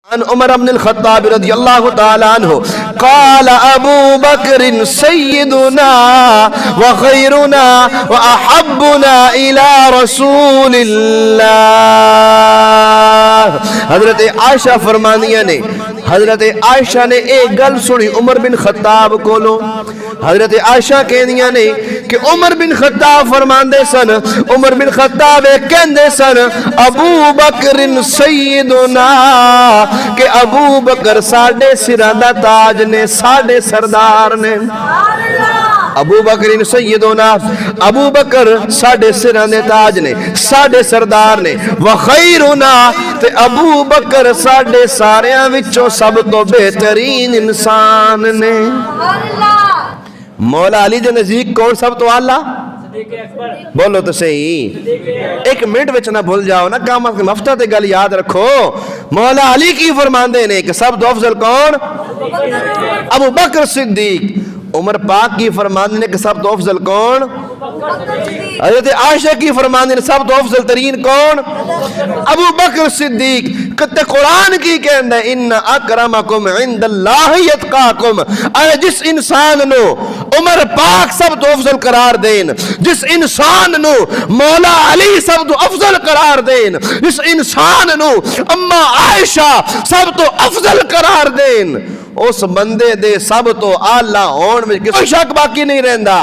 عن عمر بن الخطاب رضی اللہ تعالی عنہ قال ابو بکر سیدنا وخیرنا واحبنا الى رسول اللہ۔ حضرت عائشہ فرمانیہ نے ایک گل سنی عمر بن خطاب کو لو۔ حضرت عائشہ کہنیاں نے کہ عمر بن خطاب فرماندے سن، عمر بن خطاب کہندے سن ابو بکر سیدنا، کہ ابو بکر ساڑھے سرہ دا تاج نے، ساڑھے سردار نے۔ ابو بکر سیدنا، ابو بکر ساڑھے سرہ دے تاج نے، ساڑھے سردار نے۔ وخیرنا، تے ابو بکر ساڑھے ساریاں وچوں سب تو بہترین انسان نے۔ مولا علی دے نزدیک کون سب تو اعلیٰ؟ بولو تو صحیح، ایک منٹ وچ نہ بھول جاؤ نا، کام مفتہ تے گل یاد رکھو۔ مولا علی کی فرماندے نے کہ سب تو افضل کون؟ ابو بکر صدیق۔ عمر پاک کی فرماندے نے کہ سب تو افضل کون؟ حضرت عائشہ کی فرماندے نے سب تو افضل ترین کون؟ ابو بکر صدیق۔ کہ قرآن کی کہندہ ہے ان اکرمکم عند اللہ یتقاکم، اے جس انسان نو عمر پاک سب تو افضل قرار دین، جس انسان نو مولا علی سب تو افضل قرار دین، جس انسان نو اما عائشہ سب تو افضل قرار دین، اس بندے دے سب تو اعلیٰ ہون میں کوئی شک باقی نہیں رہندا۔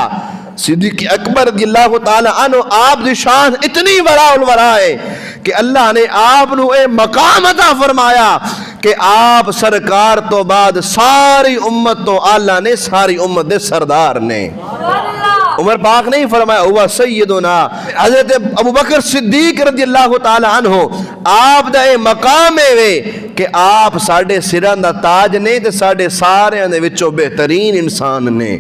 صدیق اکبر رضی اللہ تعالی عنہ، آپ دی شان اتنی وراء الورا ہے کہ اللہ نے آپ نو اے مقام عطا فرمایا کہ آپ سرکار تو بعد ساری امت تو اللہ نے، ساری امت دے سردار نے۔ عمر پاک نہیں فرمایا ہوا سیدنا، حضرت ابو بکر صدیق رضی اللہ تعالی عنہ آپ دا اے مقام ہے کہ آپ ساڑھے سرہ دا تاج نے تے ساڑھے سارے دے وچوں بہترین انسان نے۔